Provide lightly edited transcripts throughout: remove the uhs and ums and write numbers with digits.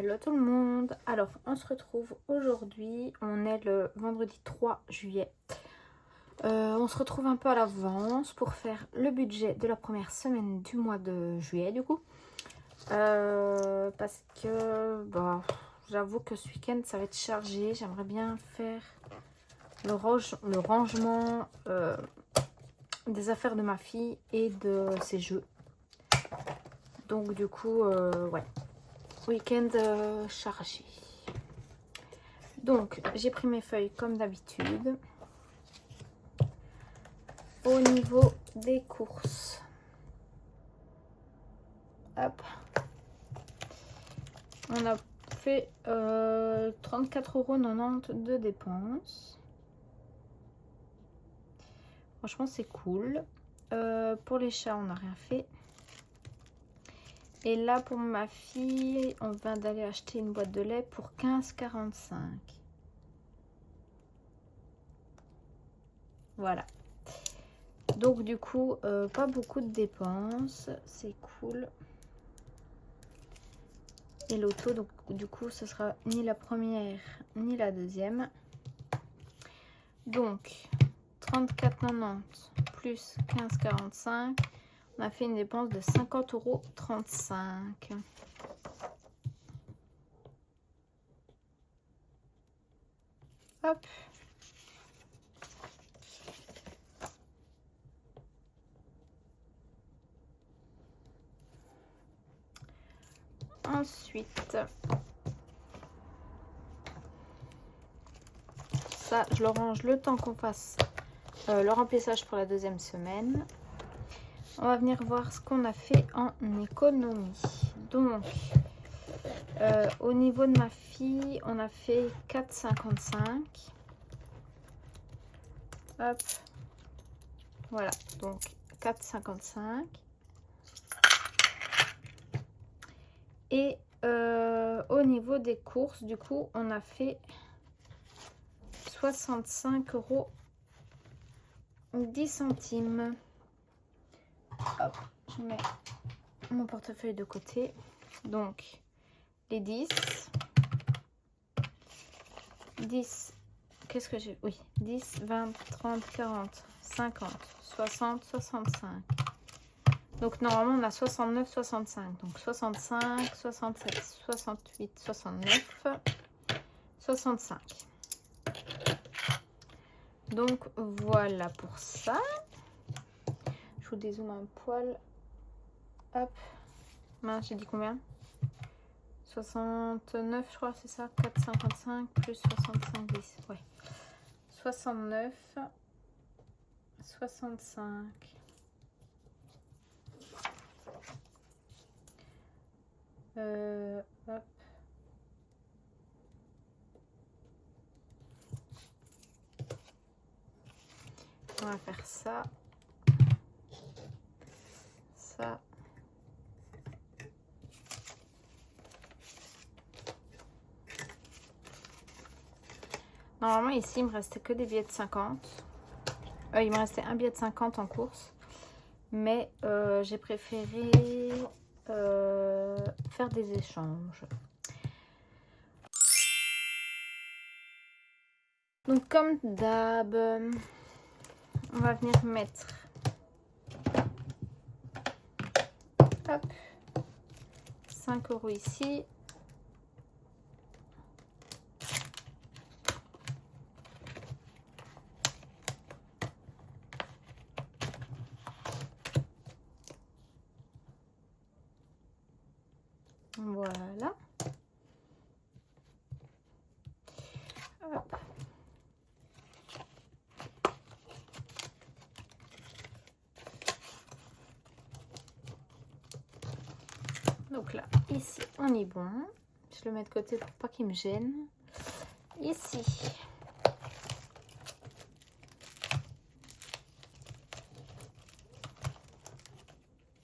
Hello tout le monde. Alors on se retrouve aujourd'hui, on est le vendredi 3 juillet. On se retrouve un peu à l'avance pour faire le budget de la première semaine du mois de juillet du coup. Parce que j'avoue que ce week-end ça va être chargé. J'aimerais bien faire le rangement des affaires de ma fille et de ses jeux. Donc du coup, ouais. Week-end chargé. Donc, j'ai pris mes feuilles comme d'habitude. Au niveau des courses. Hop. On a fait 34,90 € de dépenses. Franchement, c'est cool. Pour les chats, on n'a rien fait. Et là, pour ma fille, on vient d'aller acheter une boîte de lait pour 15,45 €. Voilà. Donc, du coup, pas beaucoup de dépenses. C'est cool. Et l'auto, donc, du coup, ce sera ni la première, ni la deuxième. Donc, 34,90 € plus 15,45 €. On a fait une dépense de 50,35 €. Hop. Ensuite, ça, je le range le temps qu'on fasse le remplissage pour la deuxième semaine. On va venir voir ce qu'on a fait en économie. Donc, au niveau de ma fille, on a fait 4,55 €. Hop. Voilà, donc 4,55 €. Et au niveau des courses, du coup, on a fait 65,10 €. Hop, je mets mon portefeuille de côté. Donc, les 10. Qu'est-ce que j'ai? Oui, 10, 20, 30, 40, 50, 60, 65. Donc, normalement, on a 69, 65. Donc, 65, 67, 68, 69, 65. Donc, voilà pour ça. Je vous dézoome un poil. Hop. Mince, j'ai dit combien? 69, je crois, c'est ça. 4,55 plus 65, 10. Ouais. 69, 65. Hop. On va faire ça. Ça. Normalement, ici, il me restait que des billets de 50. Il me restait un billet de 50 en course. Mais j'ai préféré faire des échanges. Donc, comme d'hab, on va venir mettre hop, 5 € ici. Voilà. Hop. Donc là, ici, on est bon. Je le mets de côté pour pas qu'il me gêne. Ici.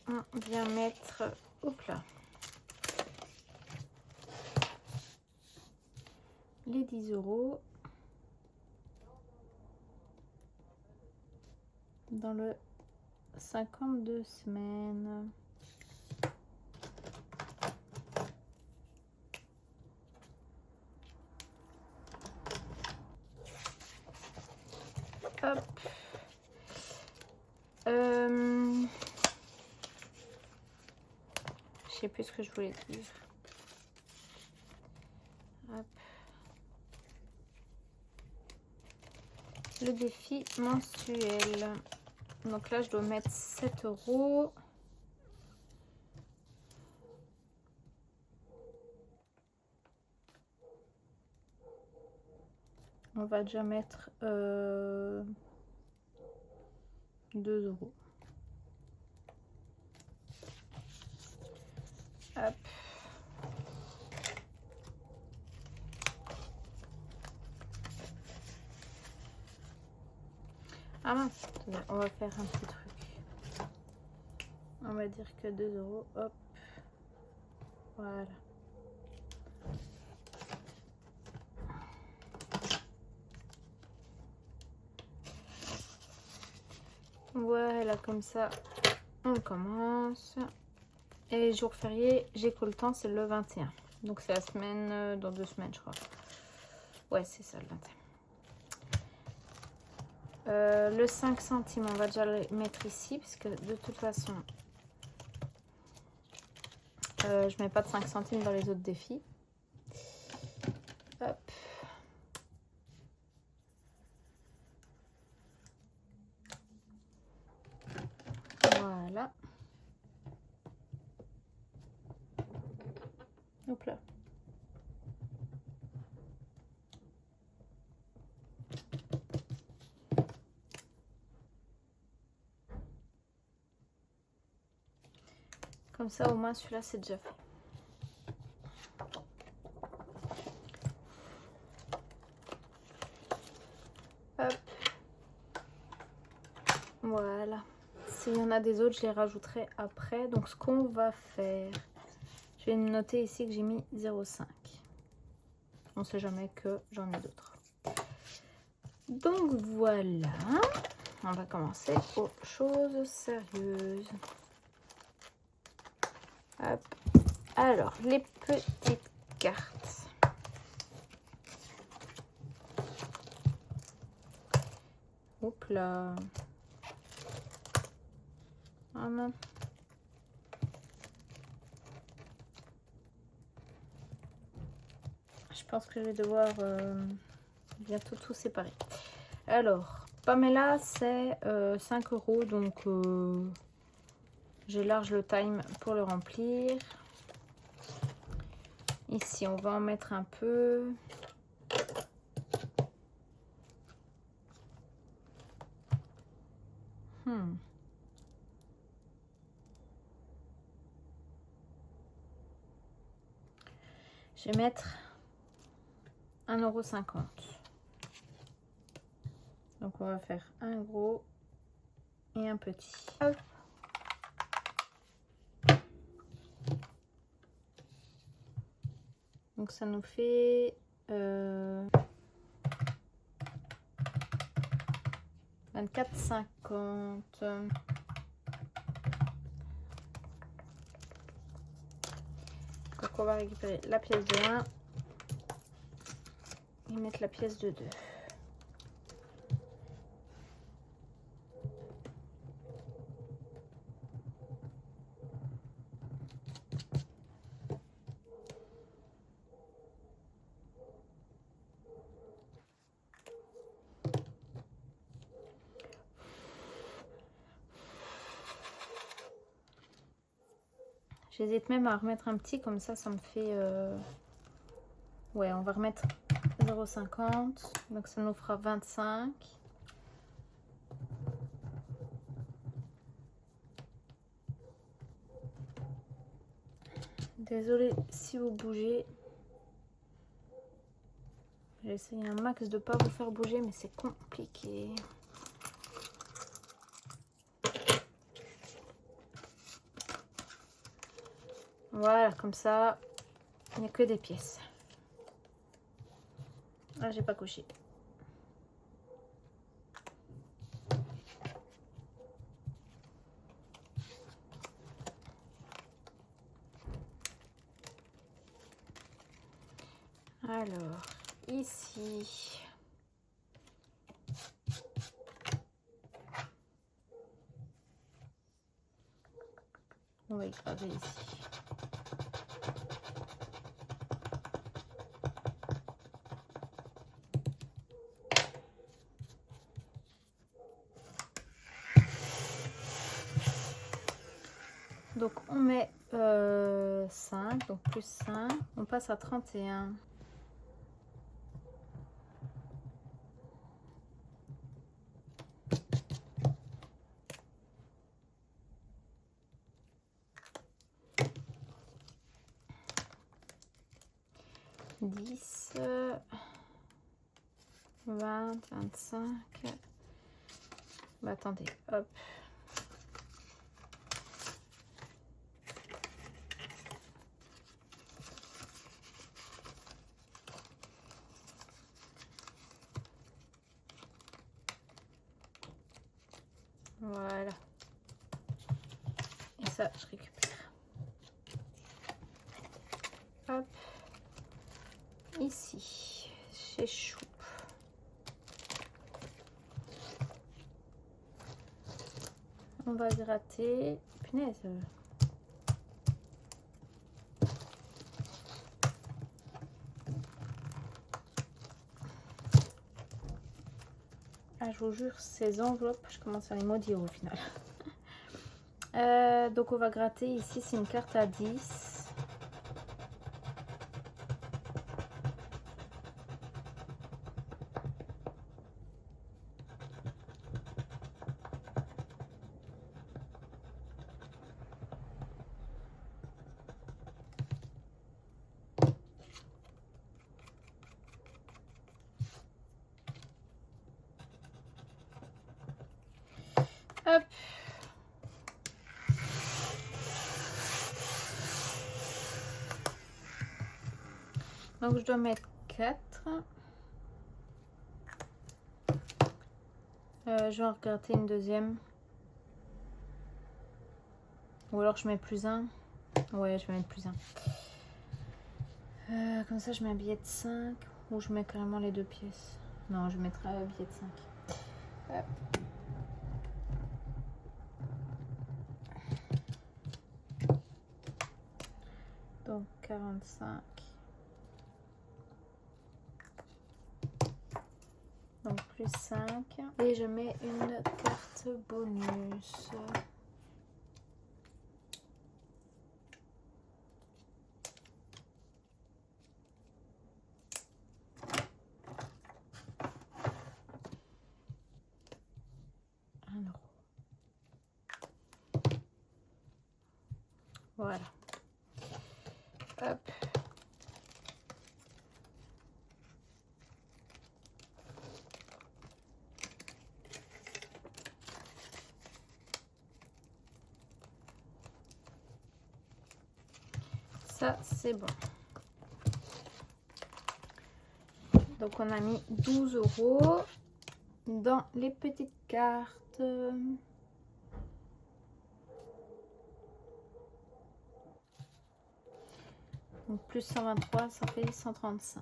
On vient mettre, hop là, les 10 € dans le 52 semaines. Je sais plus ce que je voulais dire. Hop. Le défi mensuel. Donc là, je dois mettre 7 €. On va déjà mettre 2 €. Hop. Ah mince, attendez, on va faire un petit truc. On va dire que 2 €. Hop. Voilà. Voilà, comme ça, on commence. Et les jours fériés, j'ai que le temps, c'est le 21. Donc c'est la semaine, dans 2 semaines, je crois. Ouais, c'est ça, le 21. Le 5 centimes, on va déjà le mettre ici, parce que de toute façon, je mets pas de 5 centimes dans les autres défis. Hop. Voilà. Hop là. Comme ça, au moins, celui-là, c'est déjà fait. Hop. Voilà. S'il y en a des autres, je les rajouterai après. Donc, ce qu'on va faire, je vais noter ici que j'ai mis 0,5. On ne sait jamais que j'en ai d'autres. Donc, voilà. On va commencer aux choses sérieuses. Hop. Alors, les petites cartes. Hop là. Ah non. Je pense que je vais devoir bientôt tout séparer. Alors, Pamela, c'est 5 €. Donc, j'ai large le time pour le remplir. Ici, on va en mettre un peu. Je vais mettre 1,50 €. Donc, on va faire un gros et un petit. Hop. Donc, ça nous fait 24,50 €. Donc, on va récupérer la pièce de 1 et mettre la pièce de 2. J'hésite même à remettre un petit, comme ça me fait... Ouais, on va remettre 0,50. Donc ça nous fera 25. Désolée si vous bougez. J'ai essayé un max de ne pas vous faire bouger, mais c'est compliqué. Voilà, comme ça, il n'y a que des pièces. Ah, j'ai pas coché. Alors, ici. On va y graver ici. plus 5. On passe à 31. Dix, 20, 25. Bah, attendez, hop. Voilà. Et ça, je récupère. Hop. Ici, chez Choup. On va gratter. Punaise. Ah, je vous jure, ces enveloppes, je commence à les maudire au final. Donc on va gratter ici, c'est une carte à 10. Hop. Donc je dois mettre 4. Je vais en regratter une deuxième. Ou alors je mets plus 1. Ouais, je vais mettre plus 1. Comme ça je mets un billet de 5. Ou je mets carrément les 2 pièces. Non, je mettrai un billet de 5. Hop. Donc 45. Donc plus 5. Et je mets une carte bonus. Voilà. Hop. Ça, c'est bon. Donc, on a mis 12 € dans les petites cartes. Donc, plus 123, ça fait 135.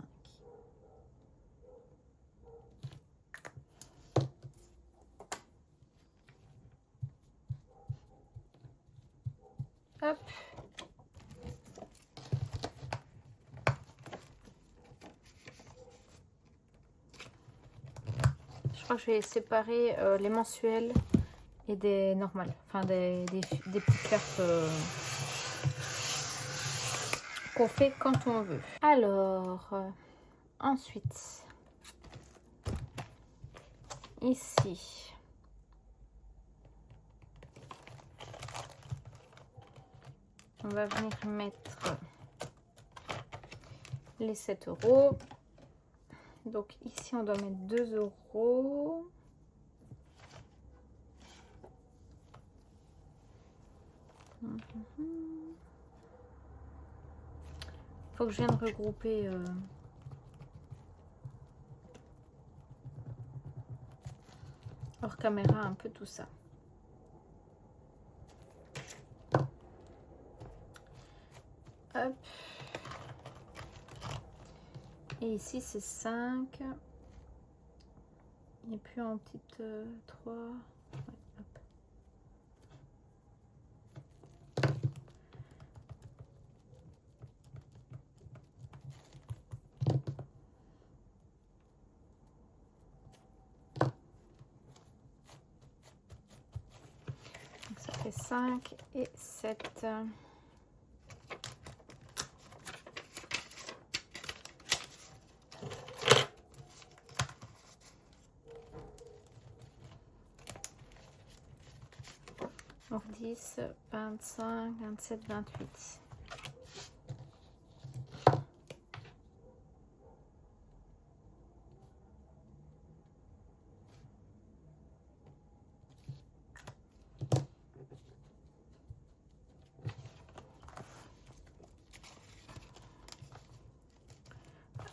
Hop. Je crois que je vais séparer les mensuels et des normales. Enfin, des petites cartes qu'on fait quand on veut. Alors, ensuite, ici, on va venir mettre les 7 €. Donc ici, on doit mettre 2 €. Faut que je vienne regrouper hors caméra un peu tout ça. Hop. Et ici c'est 5. Et puis en petite 3. Ouais, hop. Donc ça fait 5 et 7. 10, 25, 27, 28.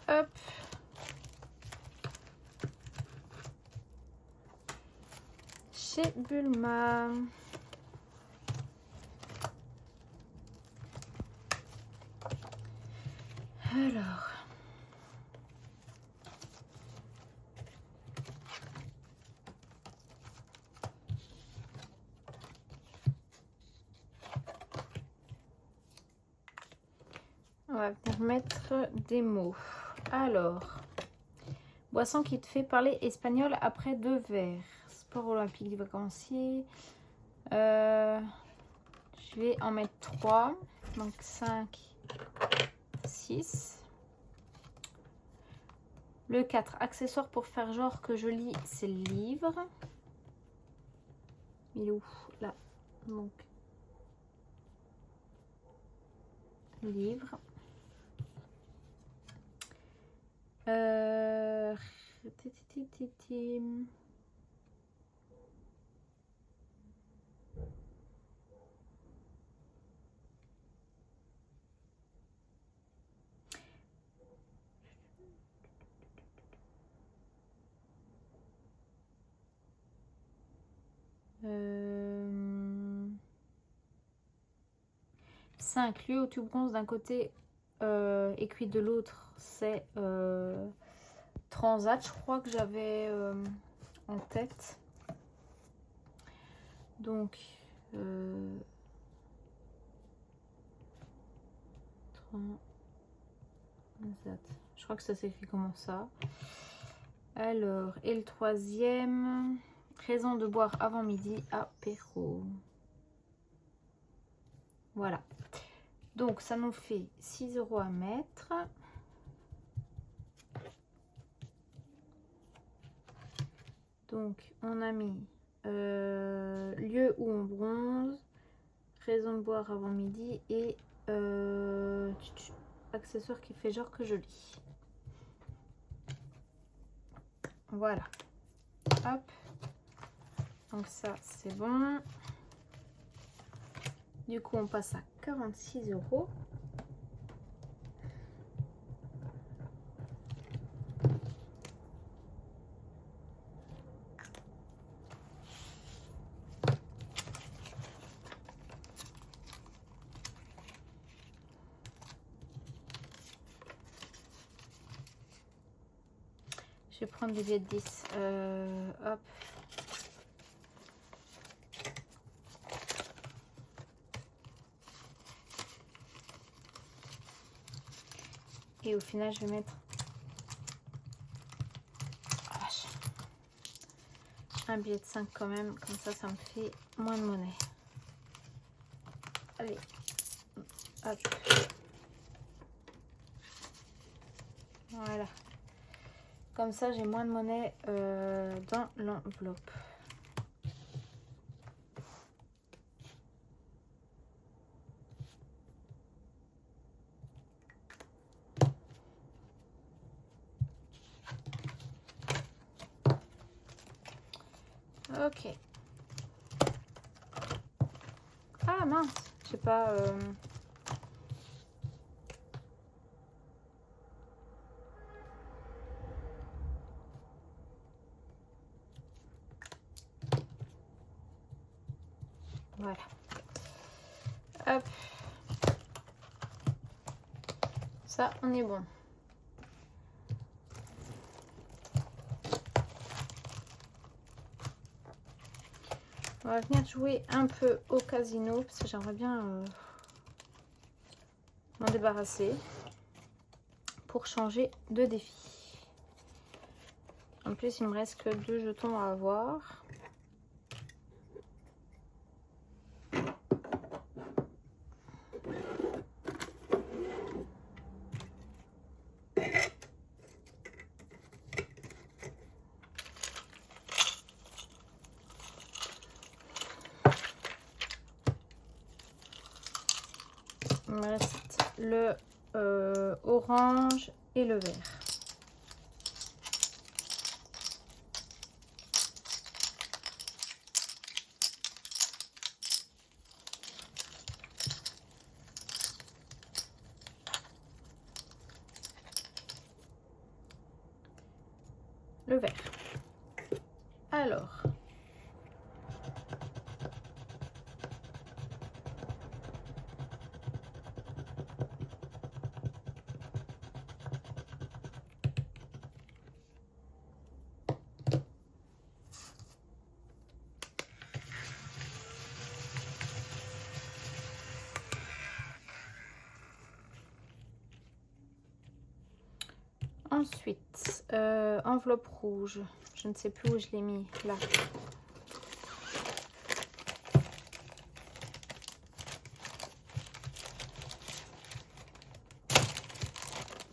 Hop. Chez Bulma. Alors. On va venir mettre des mots. Alors. Boisson qui te fait parler espagnol après 2 verres. Sport olympique du vacancier. Je vais en mettre 3. Donc 5, 6. Le 4, accessoire pour faire genre que je lis, c'est le livre. Il est où? Là. Donc, livre. Cinq, lieu où tu bronzes d'un côté et cuit de l'autre, c'est Transat, je crois que j'avais en tête. Donc, Transat. Je crois que ça s'écrit comment ça. Alors, et le troisième, raison de boire avant midi, apéro. Voilà. Donc, ça nous fait 6 € à mettre. Donc, on a mis lieu où on bronze, raison de boire avant midi et accessoire qui fait genre que je lis. Voilà. Hop. Donc ça, c'est bon. Du coup, on passe à 46 €. Je vais prendre des billets de 10. Hop. Et au final, je vais mettre un billet de 5 quand même. Comme ça me fait moins de monnaie. Allez. Hop. Voilà. Comme ça, j'ai moins de monnaie dans l'enveloppe. Ok. Ah mince, je sais pas. Voilà. Hop. Ça, on est bon. On va venir jouer un peu au casino parce que j'aimerais bien m'en débarrasser pour changer de défi. En plus, il me reste que 2 jetons à avoir. me reste le orange et le vert. Le vert. Alors, ensuite, enveloppe rouge. Je ne sais plus où je l'ai mis. Là.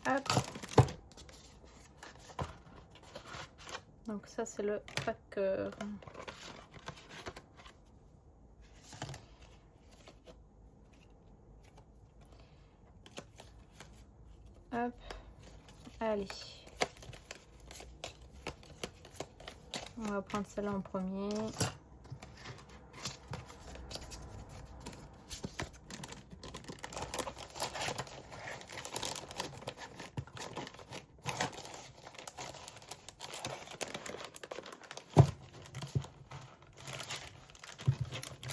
Hop. Donc ça, c'est le packer. Hop. Allez. On va prendre celle-là en premier.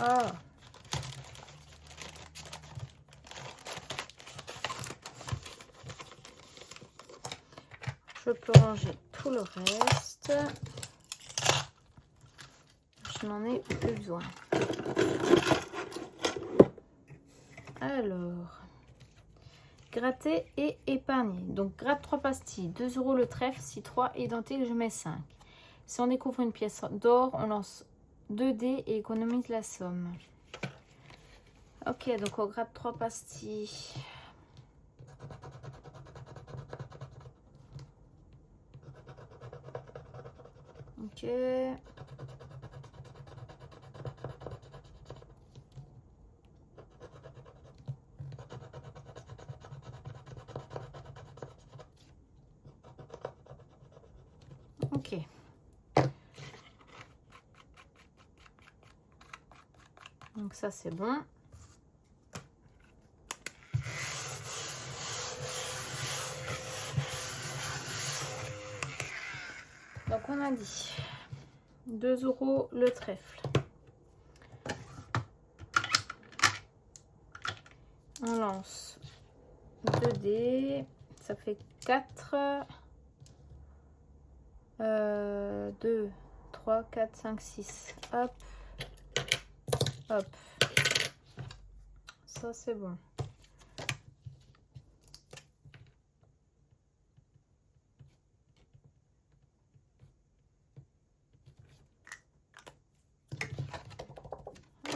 Ah. Je peux ranger tout le reste. Je n'en ai plus besoin. Alors, gratter et épargner. Donc, gratte 3 pastilles, 2 € le trèfle. Si 3 identiques, je mets 5. Si on découvre une pièce d'or, on lance 2 dés et économise la somme. Ok, donc on gratte 3 pastilles. Ok. Ok. Donc ça c'est bon. Donc on a dit 2 € le trèfle. On lance 2 dés. Ça fait 4. 2, 3, 4, 5, 6. Hop. Hop. Ça c'est bon.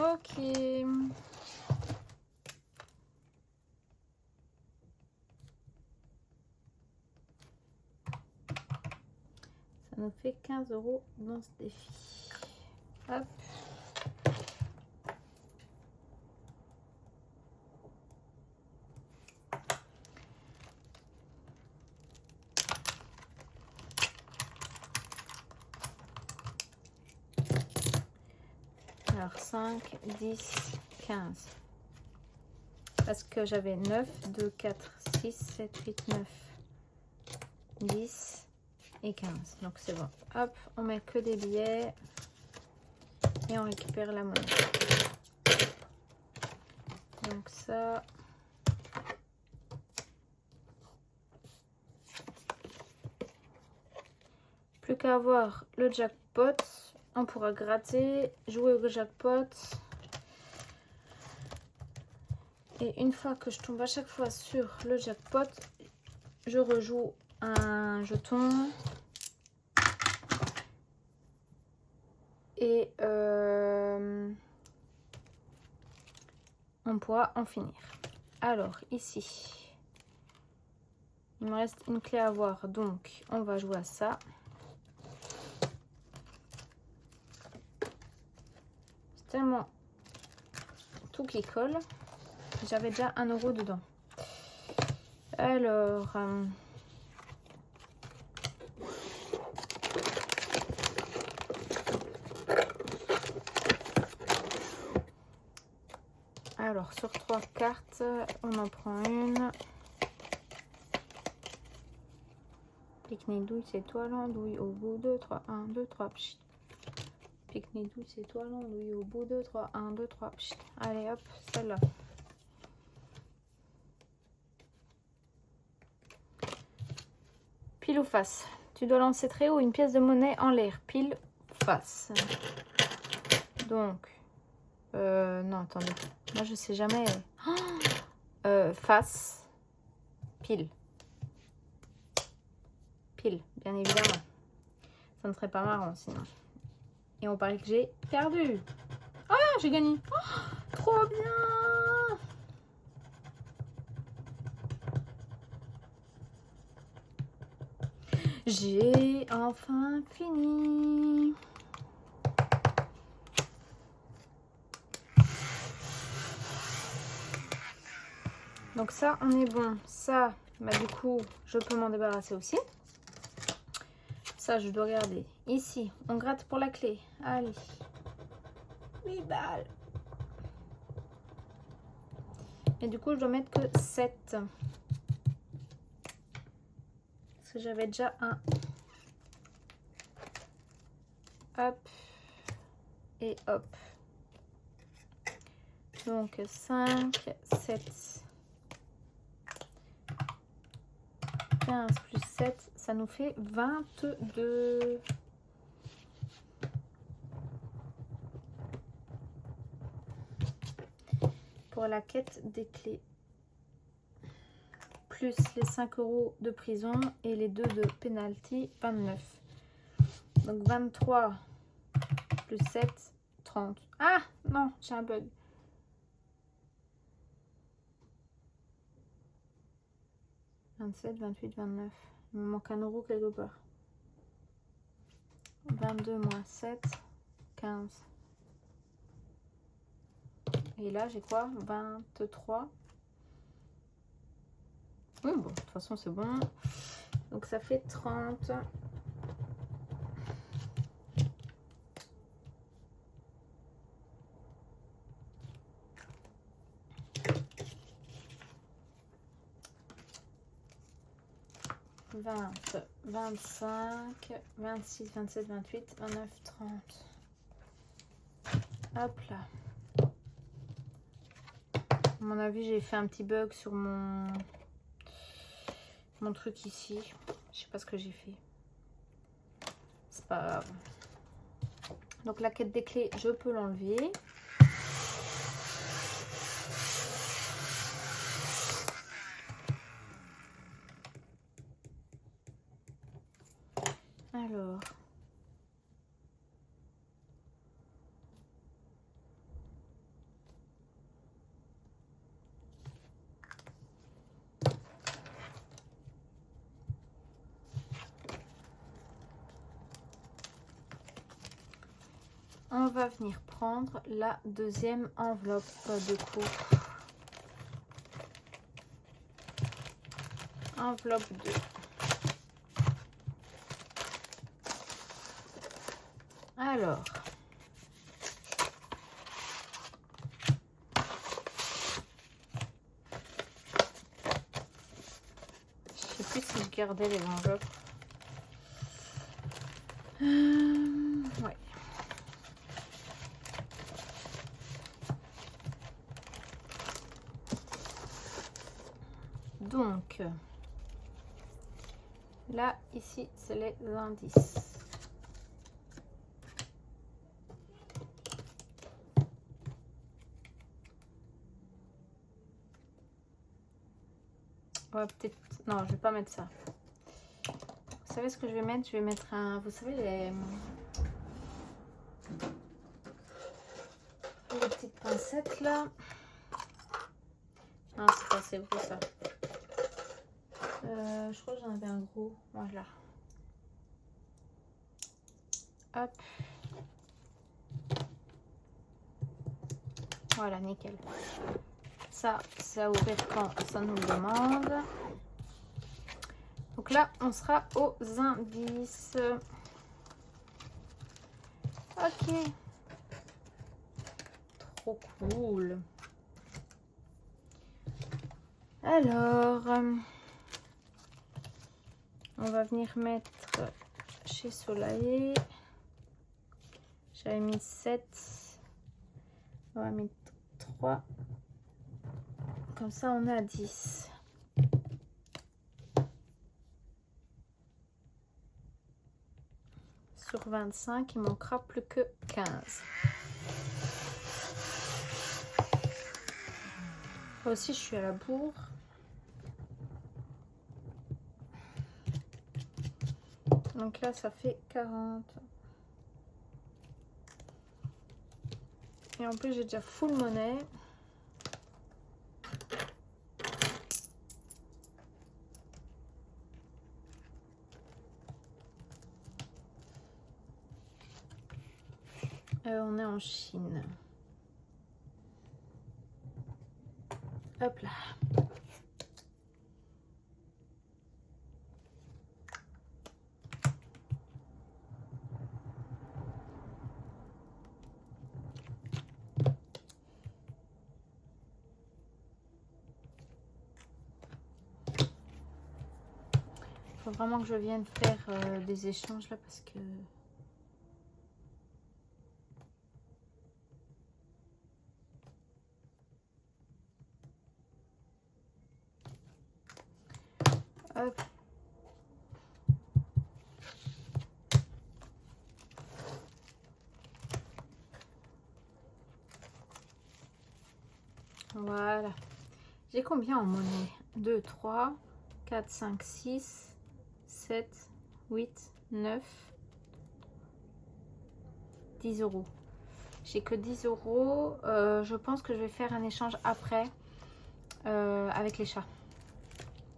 Ok. Ça nous fait 15 € dans ce défi. Hop. Alors 5, 10, 15. Parce que j'avais 9, 2, 4, 6, 7, 8, 9, 10 et 15. Donc c'est bon. Hop, on met que des billets et on récupère la monnaie. Donc ça. Plus qu'à avoir le jackpot. On pourra gratter, jouer au jackpot. Et une fois que je tombe à chaque fois sur le jackpot, je rejoue un jeton. Et on pourra en finir. Alors ici, il me reste une clé à avoir. Donc on va jouer à ça. C'est tellement tout qui colle. J'avais déjà 1 € dedans. Alors... alors, sur 3 cartes, on en prend une. Pique-nique douce, étoile, andouille au bout 2, 3, 1, 2, 3, pchit. Pique-nique douce, étoile, andouille au bout 2, 3, 1, 2, 3, pchit. Allez hop, celle-là. Pile ou face. Tu dois lancer très haut une pièce de monnaie en l'air. Pile ou face. Donc, non, attendez. Moi, je sais jamais. Face. Pile. Pile, bien évidemment. Ça ne serait pas marrant sinon. Et on parie que j'ai perdu. Ah, j'ai gagné. Oh, trop bien. J'ai enfin fini. Donc ça, on est bon. Ça, bah du coup, je peux m'en débarrasser aussi. Ça, je dois garder. Ici, on gratte pour la clé. Allez. 8 balles. Et du coup, je dois mettre que 7. Parce que j'avais déjà un. Hop. Et hop. Donc 5, 7. 15 plus 7, ça nous fait 22. Pour la quête des clés. Plus les 5 € de prison et les 2 de penalty, 29. Donc 23 plus 7, 30. Ah non, j'ai un bug. « 27, 28, 29. Il me manque 1 € quelque part. 22 moins 7, 15. Et là, j'ai quoi? 23. Oui, bon, de toute façon, c'est bon. Donc, ça fait 30. « 20, 25, 26, 27, 28, 29, 30. Hop là. À mon avis, j'ai fait un petit bug sur mon truc ici. Je sais pas ce que j'ai fait. C'est pas grave. Donc la quête des clés, je peux l'enlever. Alors. On va venir prendre la deuxième enveloppe de coup. Enveloppe 2. Alors. Je sais plus si je gardais les enveloppes. Ouais. Donc, là, ici, c'est les indices. Ouais, peut-être... Non, je vais pas mettre ça. Vous savez ce que je vais mettre? Je vais mettre un... Vous savez, les petites pincettes, là. Non, c'est pas assez gros, ça. Je crois que j'en avais un gros. Voilà. Hop. Voilà, nickel. Ça, c'est à ouvrir quand ça nous le demande. Donc là, on sera aux indices. Ok. Trop cool. Alors, on va venir mettre chez Soleil. J'avais mis 7. On va mettre 3. Comme ça, on est à 10. Sur 25, il manquera plus que 15. Là aussi, je suis à la bourre. Donc là, ça fait 40. Et en plus, j'ai déjà full monnaie. On est en Chine. Hop là. Faut vraiment que je vienne faire des échanges là parce que hop. Voilà. J'ai combien en monnaie? 2, 3, 4, 5, 6, 7, 8, 9, 10 euros. J'ai que 10 euros. Je pense que je vais faire un échange après avec les chats.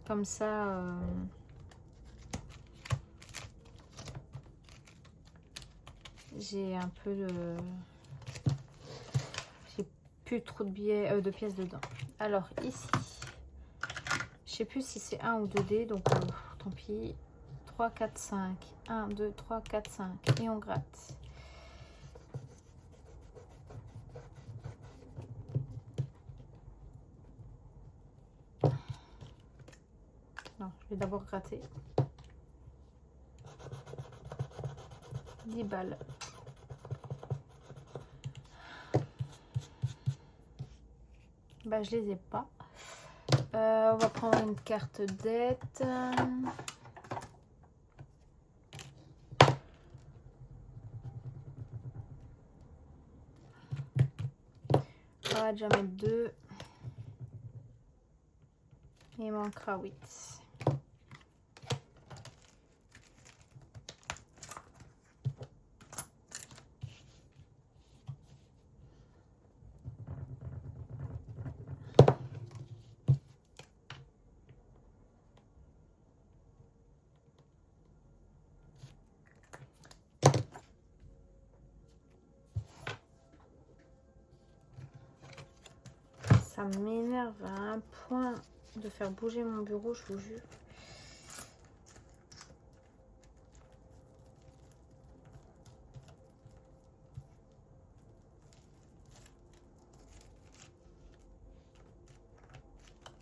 Comme ça, j'ai un peu de... J'ai plus trop de billets, de pièces dedans. Alors ici, je sais plus si c'est 1 ou 2 dés, donc tant pis. 3, 4, 5. 1, 2, 3, 4, 5. Et on gratte. Non, je vais d'abord gratter. 10 balles. Bah, je les ai pas. On va prendre une carte dette. On va déjà mettre 2. Il manquera 8. Ça m'énerve à un point de faire bouger mon bureau, je vous jure.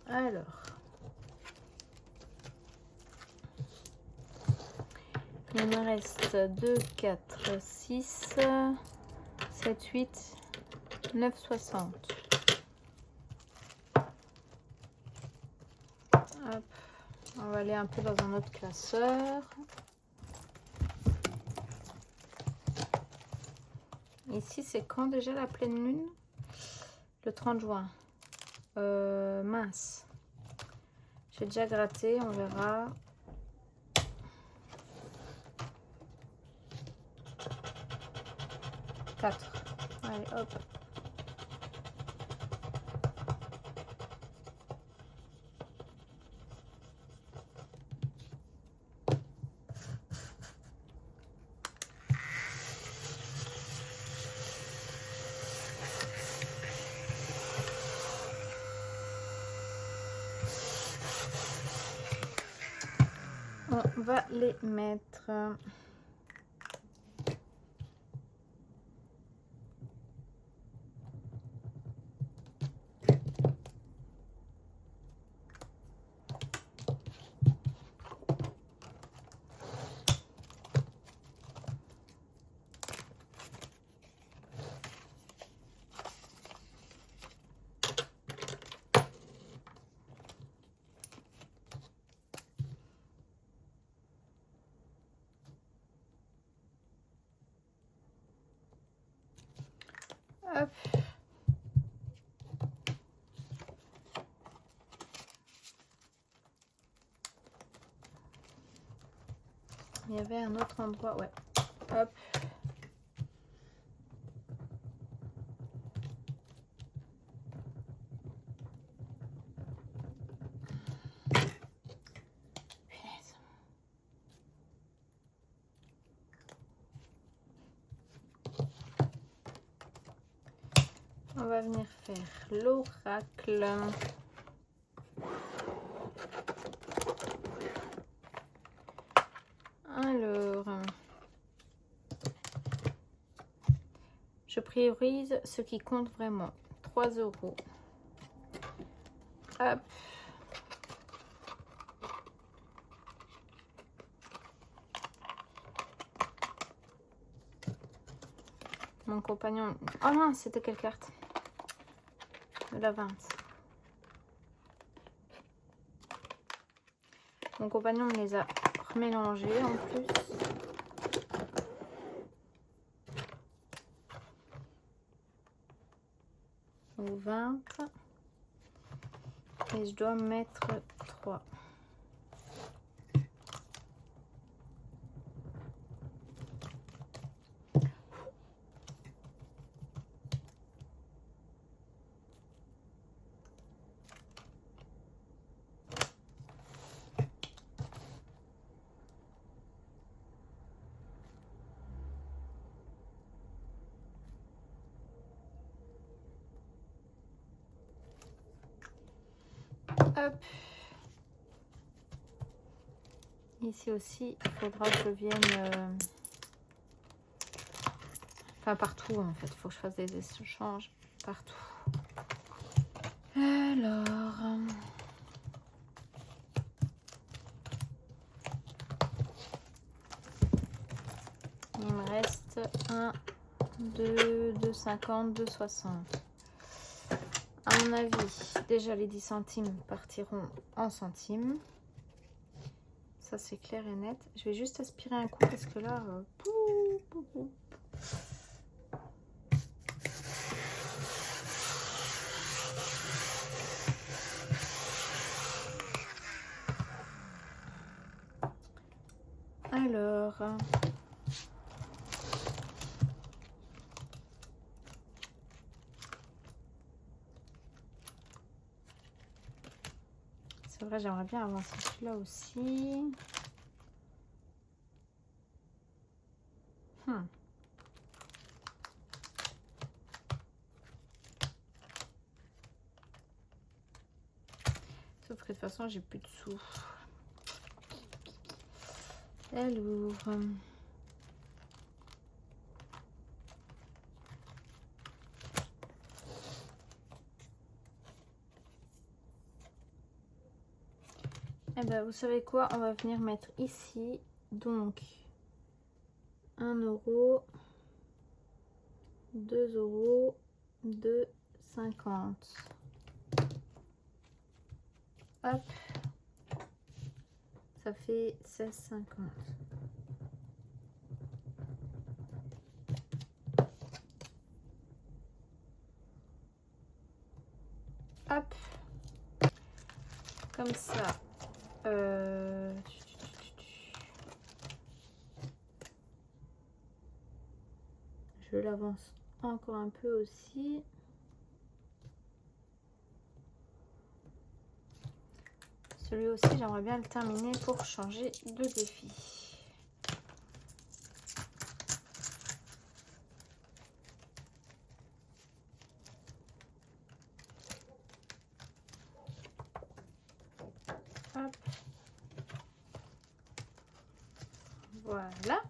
Alors, il me reste 2, 4, 6, 7, 8, 9, 60. Hop. On va aller un peu dans un autre classeur. Ici, c'est quand déjà la pleine lune? Le 30 juin. Mince. J'ai déjà gratté, on verra. Quatre. Allez, hop. On va les mettre. Hop. Il y avait un autre endroit, ouais. Hop. Punaise. On va venir faire l'oracle. Alors, je priorise ce qui compte vraiment. 3 €. Hop. Mon compagnon... Oh non, c'était quelle carte? De la 20. Mon compagnon me les a remélangés en plus. Au 20. Et je dois mettre 3. Hop. Ici aussi, il faudra que je vienne... Enfin, partout, en fait. Il faut que je fasse des échanges partout. Alors... Il me reste 1, 2, 2,50, 2,60. À mon avis, déjà les 10 centimes partiront en centimes. Ça, c'est clair et net. Je vais juste aspirer un coup parce que là... Alors... C'est vrai, j'aimerais bien avancer celui-là aussi. Sauf que de toute façon, j'ai plus de sous. Elle ouvre. Eh ben, vous savez quoi? On va venir mettre ici. Donc, 1 €, 2 €, 2,50. Hop. Ça fait 16,50. Hop. Comme ça. Je l'avance encore un peu aussi. Celui aussi, j'aimerais bien le terminer pour changer de défi. Hop. Voilà.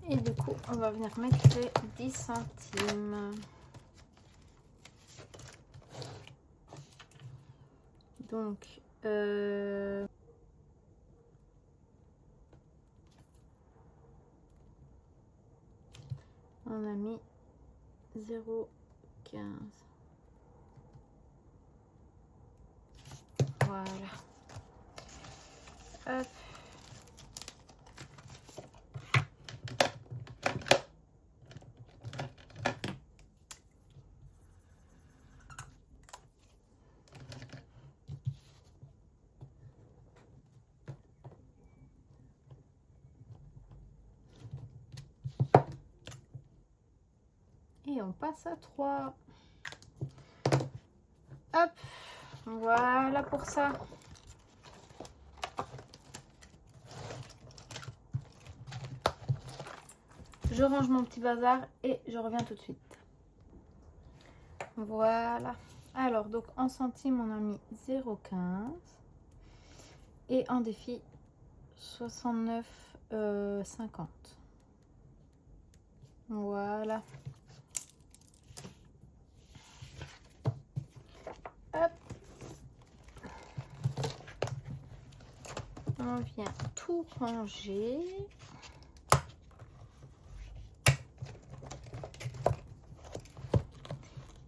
Et du coup, on va venir mettre les 10 centimes. Donc, on a mis 0,15. Voilà. Hop. Et on passe à 3. Hop. Voilà pour ça. Je range mon petit bazar et je reviens tout de suite. Voilà. Alors, donc en centimes, on a mis 0,15. Et en défi, 69,50. Voilà. Hop. On vient tout ranger.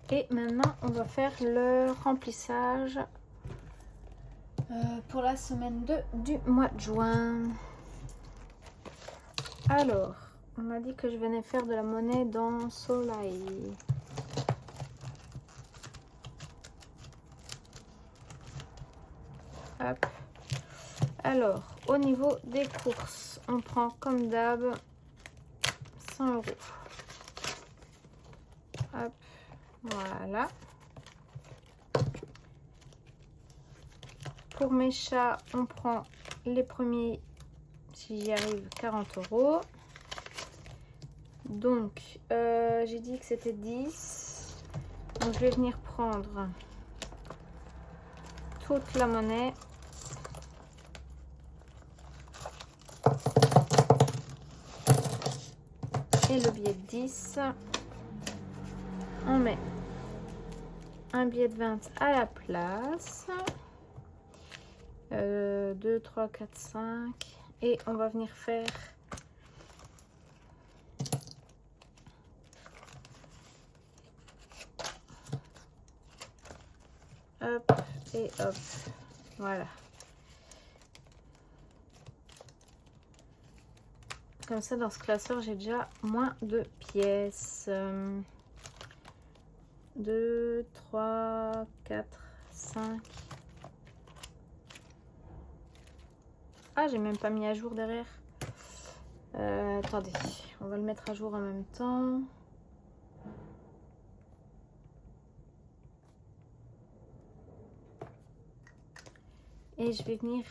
Et maintenant, on va faire le remplissage pour la semaine 2 du mois de juin. Alors, on m'a dit que je venais faire de la monnaie dans Soleil. Hop. Alors, au niveau des courses, on prend comme d'hab 100 €. Hop. Voilà. Pour mes chats, on prend les premiers, si j'y arrive, 40 €. Donc, j'ai dit que c'était 10. Donc, je vais venir prendre toute la monnaie. Et le billet de 10. On met un billet de 20 à la place. 2, 3, 4, 5. Et on va venir faire hop et hop. Voilà. Comme ça, dans ce classeur, j'ai déjà moins de pièces. 2, 3, 4, 5. Ah, j'ai même pas mis à jour derrière. Attendez, on va le mettre à jour en même temps. Et je vais venir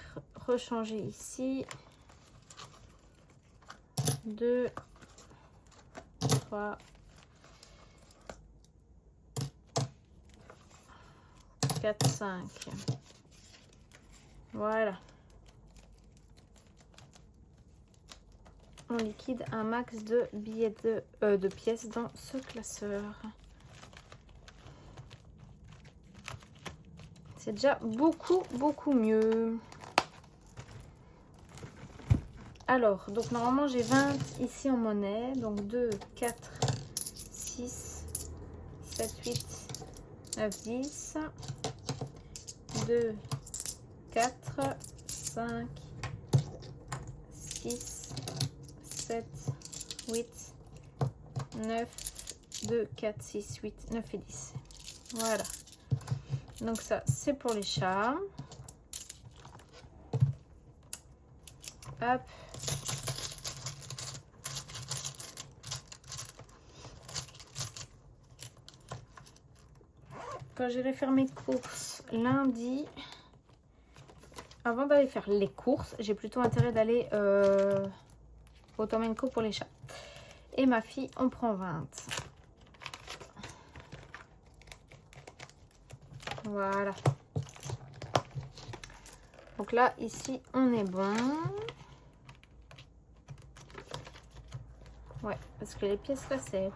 rechanger ici. 2, 3, 4, 5. Voilà. On liquide un max de billets de pièces dans ce classeur. C'est déjà beaucoup mieux. Alors, donc normalement j'ai 20 ici en monnaie. Donc 2, 4, 6, 7, 8, 9, 10. 2, 4, 5, 6, 7, 8, 9, 2, 4, 6, 8, 9 et 10. Voilà. Donc ça, c'est pour les chats. Hop. Quand j'irai faire mes courses lundi, avant d'aller faire les courses, j'ai plutôt intérêt d'aller au Tom & Co pour les chats. Et ma fille, on prend 20. Voilà. Donc là, ici, on est bon. Ouais, parce que les pièces là, c'est...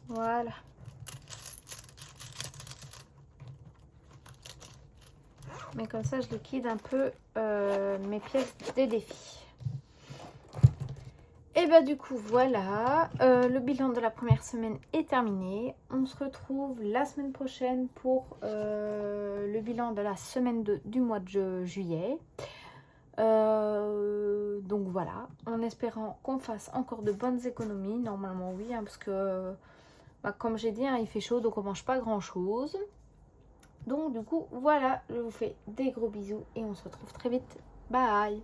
Voilà. Mais comme ça, je liquide un peu mes pièces de défi. Et bah du coup, voilà. Le bilan de la première semaine est terminé. On se retrouve la semaine prochaine pour le bilan de la semaine du mois de juillet. Donc voilà, en espérant qu'on fasse encore de bonnes économies. Normalement oui, hein, parce que comme j'ai dit, hein, il fait chaud, donc on mange pas grand chose. Donc du coup voilà, je vous fais des gros bisous et on se retrouve très vite. Bye.